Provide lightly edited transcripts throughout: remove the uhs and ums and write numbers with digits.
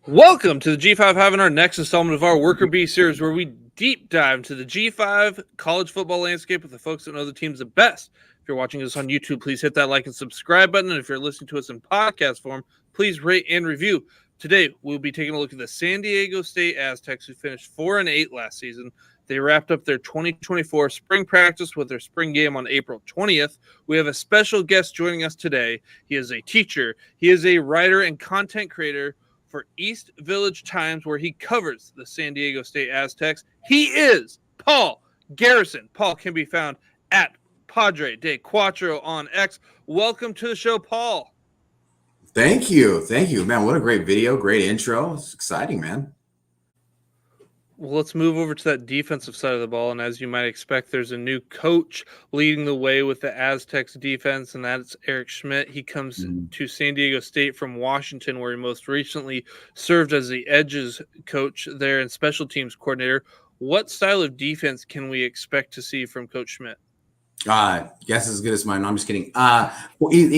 Welcome to the G5 Hive, our next installment of our Worker Bee series, where we deep dive into the G5 college football landscape with the folks that know the teams the best. If you're watching us on YouTube, please hit that like and subscribe button. And if you're listening to us in podcast form, please rate and review. Today, we'll be taking a look at the San Diego State Aztecs, who finished 4-8 last season. They wrapped up their 2024 spring practice with their spring game on April 20th. We have a special guest joining us today. He is a teacher. He is a writer and content creator for East Village Times, where he covers the San Diego State Aztecs. He is Paul Garrison. Paul can be found at Padre de Cuatro on X. Welcome to the show, Paul. Thank you. Man, what a great video, great intro. It's exciting, man. Well, let's move over to that defensive side of the ball. And as you might expect, there's a new coach leading the way with the Aztecs defense, and that's Eric Schmidt. He comes to San Diego State from Washington, where he most recently served as the edges coach there and special teams coordinator. What style of defense can we expect to see from Coach Schmidt? Guess as good as mine. No, I'm just kidding.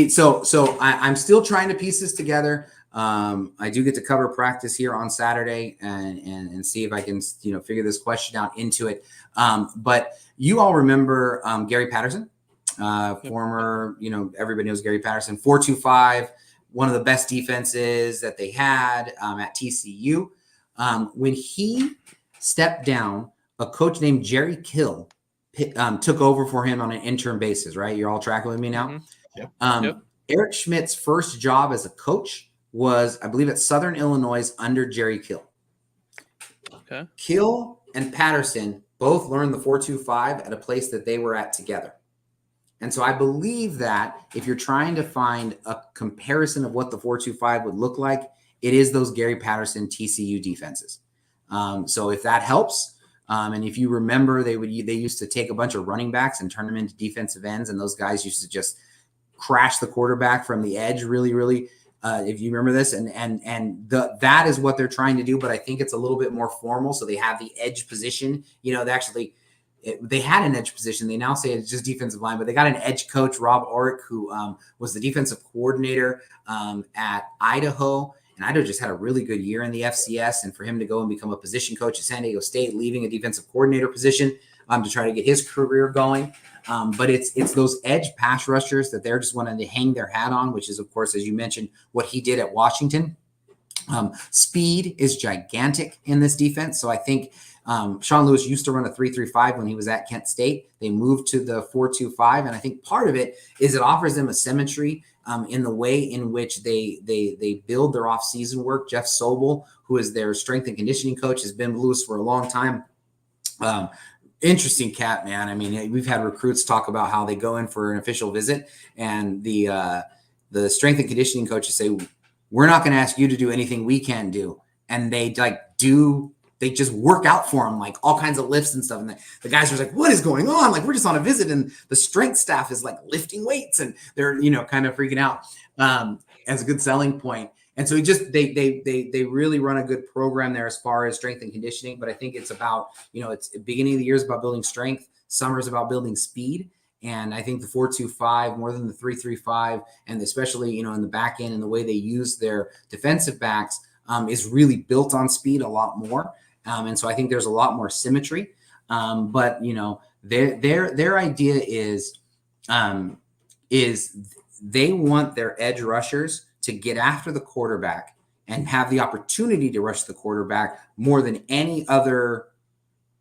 So I'm still trying to piece this together. I do get to cover practice here on Saturday and see if I can, figure this question out into it. But you all remember Gary Patterson, former, everybody knows Gary Patterson, 4-2-5, one of the best defenses that they had at TCU. When he stepped down, a coach named Jerry Kill took over for him on an interim basis, right? You're all tracking with me now? Mm-hmm. Yep. Eric Schmidt's first job as a coach was, I believe, at Southern Illinois under Jerry Kill. Okay. Kill and Patterson both learned the 4-2-5 at a place that they were at together. And so I believe that if you're trying to find a comparison of what the 4-2-5 would look like, it is those Gary Patterson TCU defenses. So if that helps, and if you remember, they used to take a bunch of running backs and turn them into defensive ends, and those guys used to just crash the quarterback from the edge really, if you remember this, that is what they're trying to do, but I think it's a little bit more formal. So they have the edge position. They had an edge position. They now say it's just defensive line, but they got an edge coach, Rob Orrick, who was the defensive coordinator at Idaho. And Idaho just had a really good year in the FCS. And for him to go and become a position coach at San Diego State, leaving a defensive coordinator position to try to get his career going. But it's those edge pass rushers that they're just wanting to hang their hat on, which is, of course, as you mentioned, what he did at Washington. Speed is gigantic in this defense. So I think Sean Lewis used to run a 3-3-5 when he was at Kent State. They moved to the 4-2-5. And I think part of it is it offers them a symmetry in the way in which they build their off-season work. Jeff Sobel, who is their strength and conditioning coach, has been with Lewis for a long time. Interesting cat, man. I mean, we've had recruits talk about how they go in for an official visit, and the strength and conditioning coaches say, we're not going to ask you to do anything we can't do. And they just work out for them, like all kinds of lifts and stuff. And the guys are like, what is going on? Like, we're just on a visit. And the strength staff is like lifting weights, and they're, kind of freaking out as a good selling point. And so they really run a good program there as far as strength and conditioning. But I think it's about, it's beginning of the year is about building strength. Summer is about building speed. And I think the 4-2-5 more than the 3-3-5, and especially, in the back end and the way they use their defensive backs is really built on speed a lot more. And so I think there's a lot more symmetry. But, their idea is they want their edge rushers to get after the quarterback and have the opportunity to rush the quarterback more than any other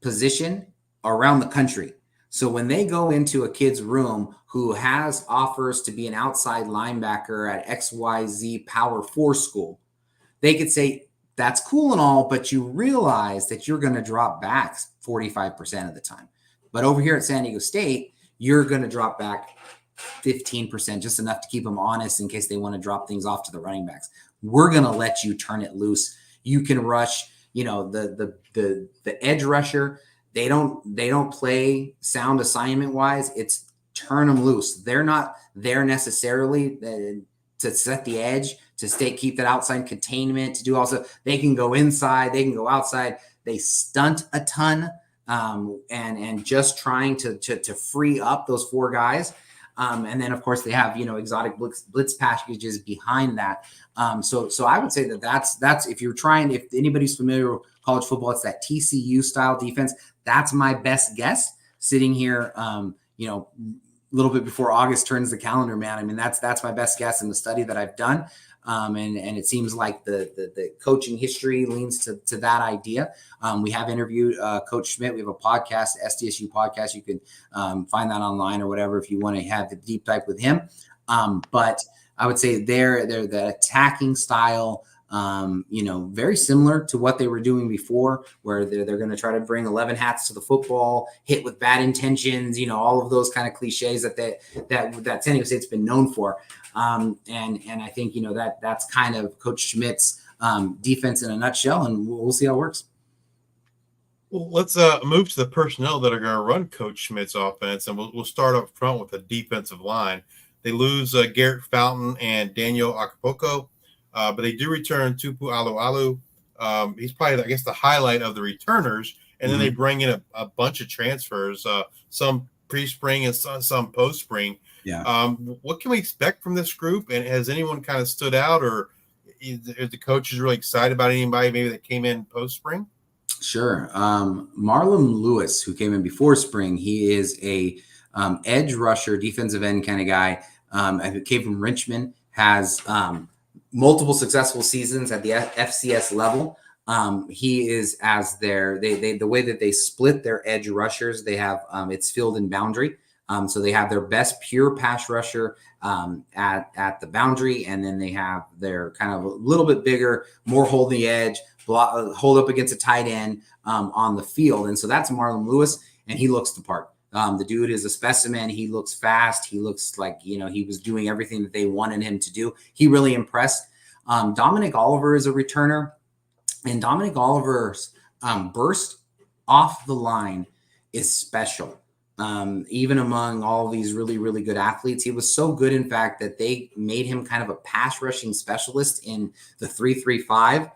position around the country. So when they go into a kid's room who has offers to be an outside linebacker at XYZ Power 4 school, they could say, that's cool and all, but you realize that you're going to drop back 45% of the time. But over here at San Diego State, you're going to drop back 15%, just enough to keep them honest in case they want to drop things off to the running backs. We're going to let you turn it loose. You can rush, the edge rusher. They don't play sound assignment wise. It's turn them loose. They're not there necessarily to set the edge, to keep that outside containment, to do also. They can go inside, they can go outside. They stunt a ton, and just trying to free up those four guys. And then, of course, they have, exotic blitz packages behind that. So I would say that's if you're trying, if anybody's familiar with college football, it's that TCU style defense. That's my best guess sitting here, a little bit before August turns the calendar, man. I mean, that's my best guess in the study that I've done. And it seems like the coaching history leans to that idea. We have interviewed Coach Schmidt. We have a podcast, SDSU podcast. You can find that online or whatever if you want to have the deep dive with him. But I would say they're the attacking style, very similar to what they were doing before, where they're going to try to bring 11 hats to the football, hit with bad intentions, all of those kind of cliches that San Diego State's been known for. And I think, that's kind of Coach Schmidt's defense in a nutshell, and we'll see how it works. Well, let's move to the personnel that are going to run Coach Schmidt's offense, and we'll start up front with the defensive line. They lose Garrett Fountain and Daniel Acapulco, but they do return Tupu Alu. He's probably, I guess, the highlight of the returners, and then they bring in a bunch of transfers, some pre-spring and some post-spring. Yeah. What can we expect from this group? And has anyone kind of stood out, or are the coaches really excited about anybody maybe that came in post-spring? Sure. Marlon Lewis, who came in before spring, he is a edge rusher, defensive end kind of guy. Came from Richmond, has multiple successful seasons at the FCS level. He is as the way that they split their edge rushers, they have it's field and boundary. So they have their best pure pass rusher at the boundary, and then they have their kind of a little bit bigger, more hold the edge, hold up against a tight end on the field. And so that's Marlon Lewis, and he looks the part. The dude is a specimen. He looks fast. He looks like, he was doing everything that they wanted him to do. He really impressed. Dominic Oliver is a returner, and Dominic Oliver's burst off the line is special. Even among all these really, really good athletes, he was so good, in fact, that they made him kind of a pass rushing specialist in the 3-3-5,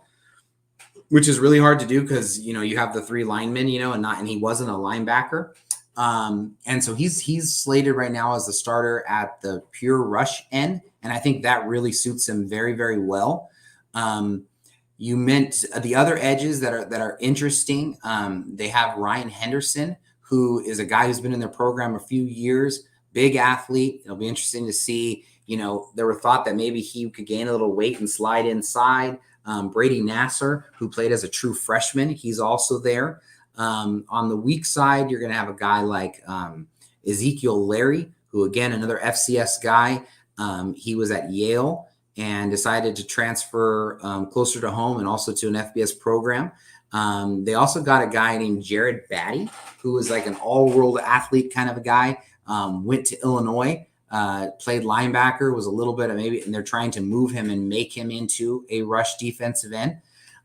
which is really hard to do because, you have the three linemen, and he wasn't a linebacker. And so he's slated right now as the starter at the pure rush end. And I think that really suits him very, very well. You meant the other edges that are interesting. They have Ryan Henderson, who is a guy who's been in their program a few years, big athlete. It'll be interesting to see, there were thought that maybe he could gain a little weight and slide inside. Brady Nasser, who played as a true freshman, he's also there. On the weak side, you're going to have a guy like Ezekiel Larry, who, again, another FCS guy. He was at Yale and decided to transfer closer to home and also to an FBS program. They also got a guy named Jared Batty, who was like an all-world athlete kind of a guy, went to Illinois, played linebacker, was a little bit of maybe, and they're trying to move him and make him into a rush defensive end.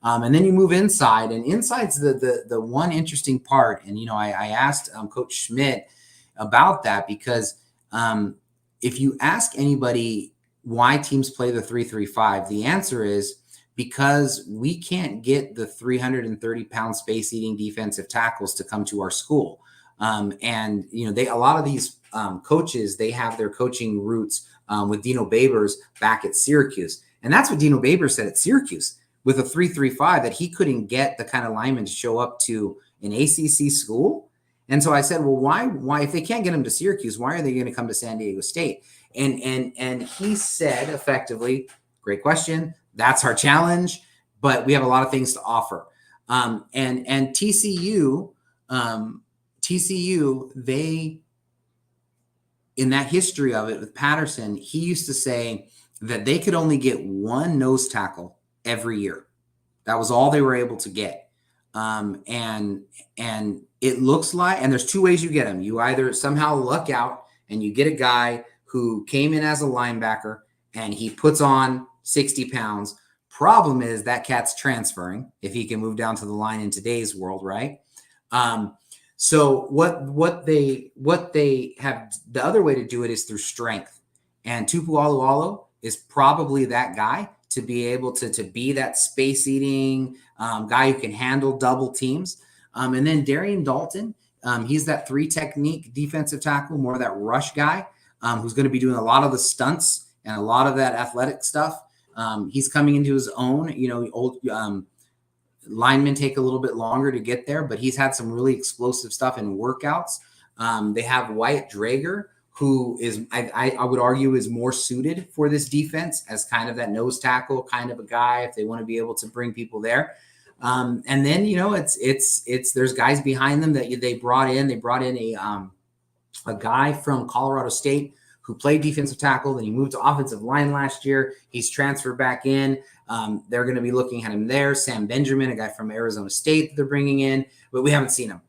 And then you move inside, and inside's the one interesting part. And, I asked Coach Schmidt about that because if you ask anybody why teams play the 3-3-5, the answer is because we can't get the 330-pound space-eating defensive tackles to come to our school. And, a lot of these coaches, they have their coaching roots with Dino Babers back at Syracuse. And that's what Dino Babers said at Syracuse. With a 3-3-5, that he couldn't get the kind of linemen to show up to an ACC school. And so I said, well, why, if they can't get him to Syracuse, why are they going to come to San Diego State? And he said effectively, great question. That's our challenge, but we have a lot of things to offer. And TCU, they, in that history of it with Patterson, he used to say that they could only get one nose tackle every year. That was all they were able to get. And it looks like, and there's two ways you get them. You either somehow luck out and you get a guy who came in as a linebacker and he puts on 60 pounds. Problem is that cat's transferring if he can move down to the line in today's world, right? So what they have, the other way to do it is through strength. And Tupu Alualu is probably that guy to be able to be that space-eating guy who can handle double teams. And then Darian Dalton, he's that three-technique defensive tackle, more of that rush guy. who's going to be doing a lot of the stunts and a lot of that athletic stuff. He's coming into his own. Old linemen take a little bit longer to get there, but he's had some really explosive stuff in workouts. They have Wyatt Drager, who is, I would argue, is more suited for this defense as kind of that nose tackle kind of a guy if they want to be able to bring people there. And then, there's guys behind them that they brought in. They brought in a guy from Colorado State who played defensive tackle. Then he moved to offensive line last year. He's transferred back in. They're going to be looking at him there. Sam Benjamin, a guy from Arizona State that they're bringing in, but we haven't seen him.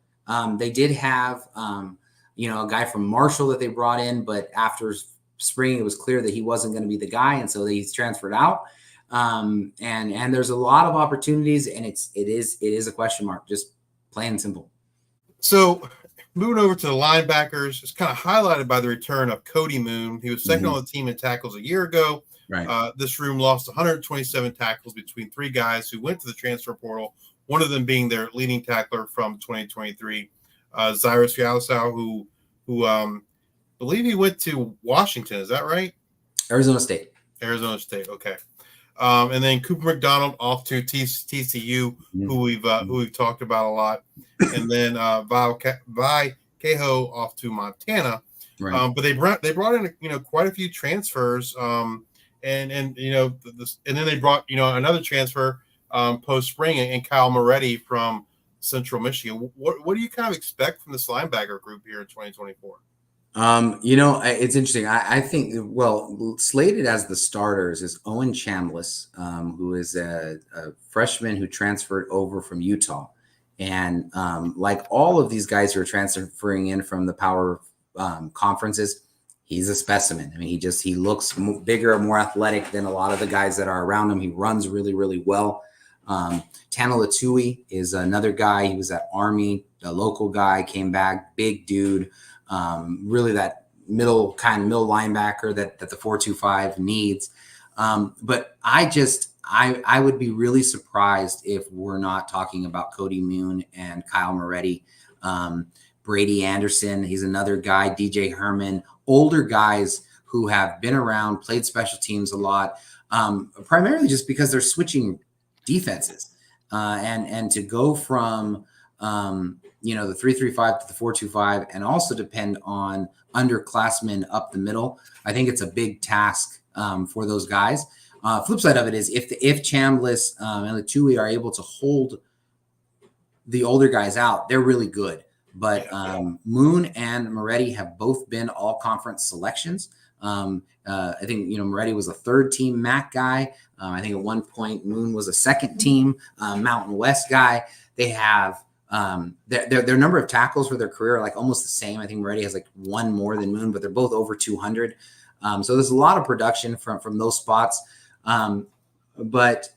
They did have, a guy from Marshall that they brought in, but after spring, it was clear that he wasn't going to be the guy. And so he's transferred out. And there's a lot of opportunities, and it is a question mark, just plain and simple. So moving over to the linebackers, it's kind of highlighted by the return of Cody Moon. He was second on the team in tackles a year ago. Right. This room lost 127 tackles between three guys who went to the transfer portal, one of them being their leading tackler from 2023, Cyrus Yalisau, who believe he went to Washington. Is that right? Arizona State. Okay. And then Cooper McDonald off to TCU, who we've talked about a lot, and then Vi Cahoe off to Montana. Right. But they brought in quite a few transfers, and then they brought another transfer post spring and Kyle Moretti from Central Michigan. What do you kind of expect from this linebacker group here in 2024? It's interesting. I think, slated as the starters is Owen Chambliss, who is a freshman who transferred over from Utah. And like all of these guys who are transferring in from the power conferences, he's a specimen. I mean, he looks bigger and more athletic than a lot of the guys that are around him. He runs really, really well. Tana Latui is another guy. He was at Army, a local guy, came back, big dude. Really that middle linebacker that the 4-2-5 needs. But I would be really surprised if we're not talking about Cody Moon and Kyle Moretti. Brady Anderson, he's another guy, DJ Herman, older guys who have been around, played special teams a lot, primarily just because they're switching defenses. And to go from the 3-3-5 to the 4-2-5, and also depend on underclassmen up the middle. I think it's a big task for those guys. Flip side of it is if Chambliss and Latui are able to hold the older guys out, they're really good. But Moon and Moretti have both been all conference selections. I think Moretti was a third team MAC guy. I think at one point Moon was a second team Mountain West guy. They have their number of tackles for their career are like almost the same. I think Moretti has like one more than Moon, but they're both over 200. So there's a lot of production from those spots. But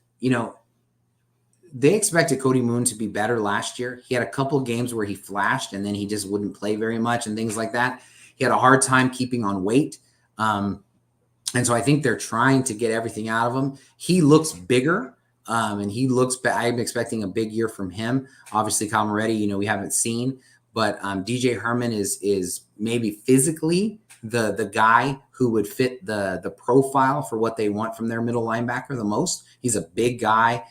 they expected Cody Moon to be better last year. He had a couple games where he flashed and then he just wouldn't play very much and things like that. He had a hard time keeping on weight. And so I think they're trying to get everything out of him. He looks bigger. And I'm expecting a big year from him. Obviously, Kyle Moretti, we haven't seen, but DJ Herman is maybe physically the guy who would fit the profile for what they want from their middle linebacker the most. He's a big guy,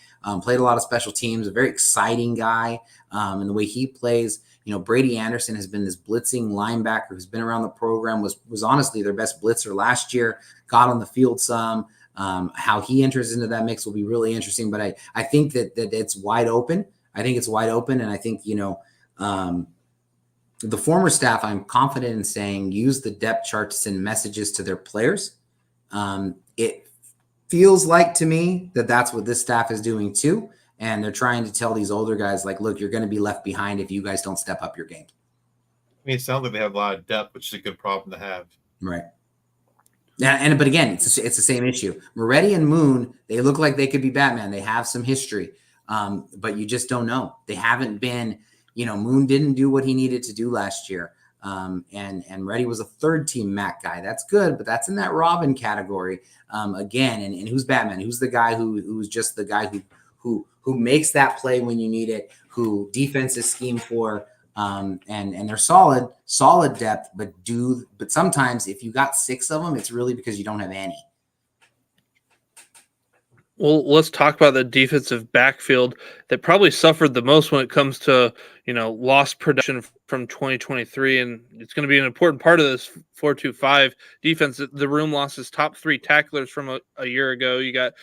played a lot of special teams, a very exciting guy. And the way he plays, Brady Anderson has been this blitzing linebacker who's been around the program, was honestly their best blitzer last year, got on the field some. How he enters into that mix will be really interesting, but I think that it's wide open. I think it's wide open. And I think, the former staff, I'm confident in saying, use the depth chart to send messages to their players. It feels like to me that that's what this staff is doing too. And they're trying to tell these older guys, like, look, you're going to be left behind if you guys don't step up your game. I mean, it sounds like they have a lot of depth, which is a good problem to have. Right. But again, it's the same issue. Moretti and Moon, they look like they could be Batman. They have some history, but you just don't know. They haven't been, Moon didn't do what he needed to do last year. And Moretti was a third team MAC guy. That's good, but that's in that Robin category again. And who's Batman? Who's the guy who's just the guy who makes that play when you need it, who defenses scheme for. And they're solid depth, but sometimes if you got 6 of them, it's really because you don't have any. Well, let's talk about the defensive backfield that probably suffered the most when it comes to, lost production from 2023. And it's going to be an important part of this 4-2-5 defense. The room lost his top 3 tacklers from a year ago. You got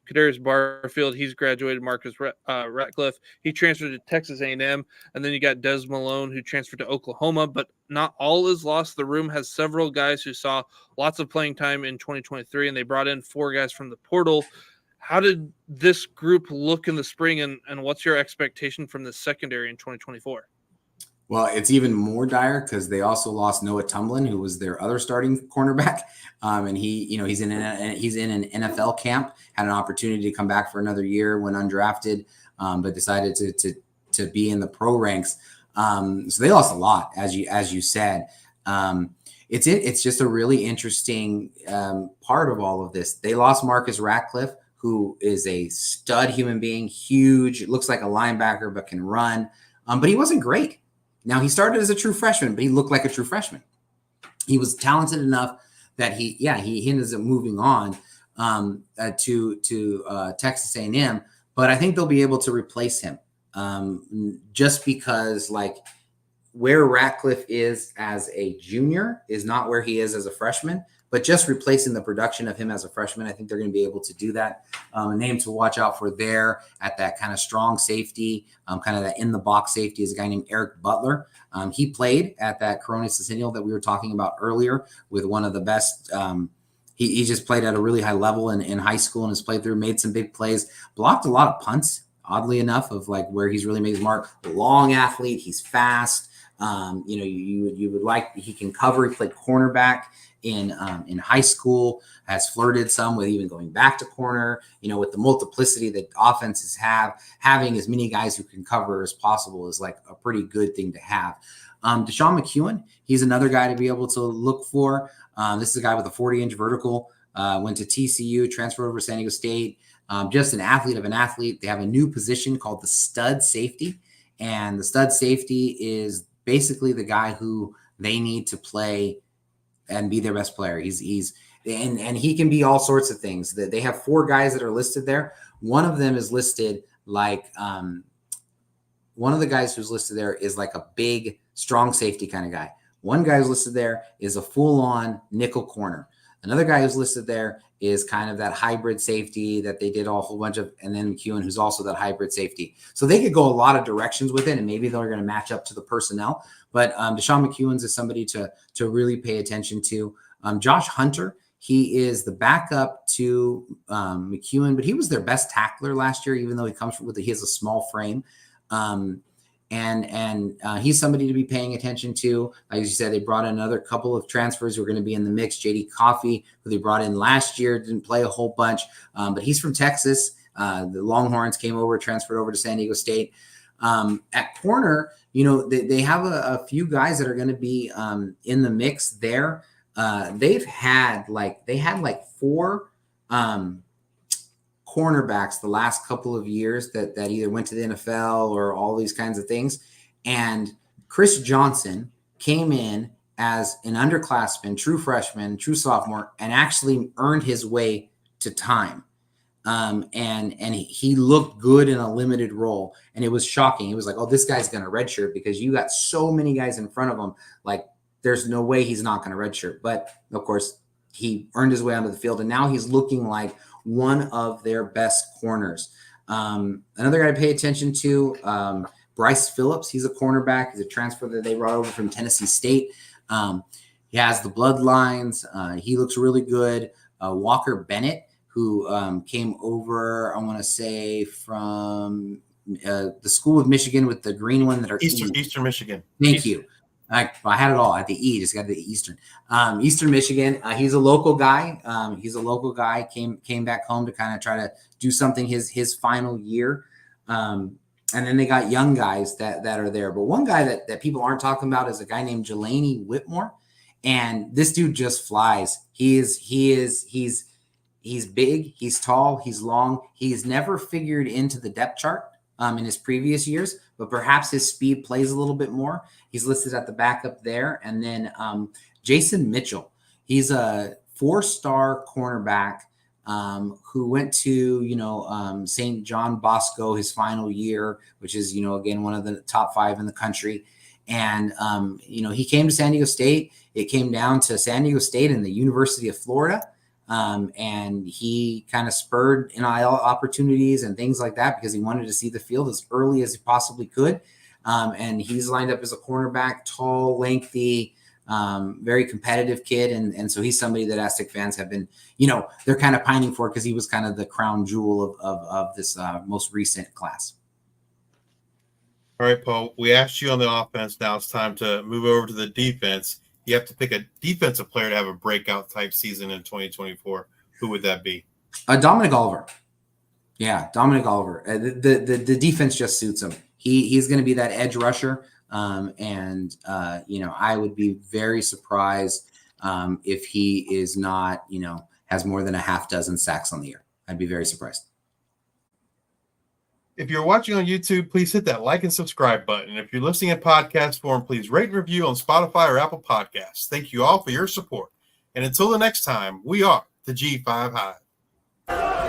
Kadarius Barfield, he's graduated. Marcus Ratcliffe, he transferred to Texas A&M. And then you got Des Malone, who transferred to Oklahoma. But not all is lost. The room has several guys who saw lots of playing time in 2023, and they brought in 4 guys from the portal. How did this group look in the spring, and what's your expectation from the secondary in 2024? Well, it's even more dire because they also lost Noah Tumblin, who was their other starting cornerback, and he's in an NFL camp. Had an opportunity to come back for another year when undrafted, but decided to be in the pro ranks. So they lost a lot, as you said. It's just a really interesting part of all of this. They lost Marcus Ratcliffe, who is a stud human being, huge, looks like a linebacker, but can run. But he wasn't great. Now, he started as a true freshman, but he looked like a true freshman. He was talented enough that he ended up moving on to Texas A&M. But I think they'll be able to replace him just because, where Ratcliffe is as a junior is not where he is as a freshman. But just replacing the production of him as a freshman, I think they're going to be able to do that. A name to watch out for there at that kind of strong safety, kind of that in-the-box safety is a guy named Eric Butler. He played at that Corona Centennial that we were talking about earlier with one of the best. He just played at a really high level in high school and has played through, made some big plays, blocked a lot of punts, oddly enough, of where he's really made his mark. Long athlete, he's fast. You would like, he can cover. He played cornerback in high school, has flirted some with even going back to corner, with the multiplicity that offenses having as many guys who can cover as possible is a pretty good thing to have. Deshaun McEwen, he's another guy to be able to look for. This is a guy with a 40-inch vertical, went to TCU, transferred over to San Diego State, just an athlete of an athlete. They have a new position called the stud safety, and the stud safety is basically the guy who they need to play and be their best player. He's he can be all sorts of things. That they have 4 guys that are listed there. One of them is listed one of the guys who's listed there is a big, strong safety kind of guy. One guy who's listed there is a full-on nickel corner. Another guy who's listed there is kind of that hybrid safety that they did a whole bunch of, and then McEwen, who's also that hybrid safety. So they could go a lot of directions with it, and maybe they're going to match up to the personnel. But Deshaun McEwen's is somebody to really pay attention to. Josh Hunter, he is the backup to McEwen, but he was their best tackler last year, even though he has a small frame. And he's somebody to be paying attention to. Like you said, they brought in another couple of transfers who are going to be in the mix. JD Coffey, who they brought in last year, didn't play a whole bunch, but he's from Texas. The Longhorns came over, transferred over to San Diego State. At corner, they have a few guys that are going to be in the mix there. They had 4 cornerbacks the last couple of years that either went to the NFL or all these kinds of things. And Chris Johnson came in as an underclassman, true freshman, true sophomore, and actually earned his way to time. And he looked good in a limited role. And it was shocking. It was oh, this guy's going to redshirt because you got so many guys in front of him. There's no way he's not going to redshirt. But of course, he earned his way onto the field, and now he's looking like one of their best corners. Another guy to pay attention to, Bryce Phillips. He's a cornerback. He's a transfer that they brought over from Tennessee State. He has the bloodlines. He looks really good. Walker Bennett, who came over, I want to say, from the School of Michigan with the green one that are Eastern Michigan. Thank you. I had it all at the E, just got the Eastern Michigan. He's a local guy. Came back home to kind of try to do something his final year. And then they got young guys that are there. But one guy that people aren't talking about is a guy named Jelani Whitmore. And this dude just flies. He's big, he's tall, he's long. He's never figured into the depth chart. in his previous years, but perhaps his speed plays a little bit more. He's listed at the backup there. And then Jason Mitchell. He's a 4-star cornerback who went to, St. John Bosco his final year, which is, again, one of the top 5 in the country. And, he came to San Diego State. It came down to San Diego State and the University of Florida. And he kind of spurred NIL opportunities and things like that because he wanted to see the field as early as he possibly could. And he's lined up as a cornerback, tall, lengthy, very competitive kid. And so he's somebody that Aztec fans have been, they're kind of pining for because he was kind of the crown jewel of this most recent class. All right, Paul, we asked you on the offense. Now it's time to move over to the defense. You have to pick a defensive player to have a breakout type season in 2024. Who would that be? Dominic Oliver. Yeah, Dominic Oliver. The defense just suits him. He's going to be that edge rusher. I would be very surprised if he is not, has more than a half dozen sacks on the year. I'd be very surprised. If you're watching on YouTube, please hit that like and subscribe button. If you're listening in podcast form, please rate and review on Spotify or Apple Podcasts. Thank you all for your support. And until the next time, we are the G5 Hive.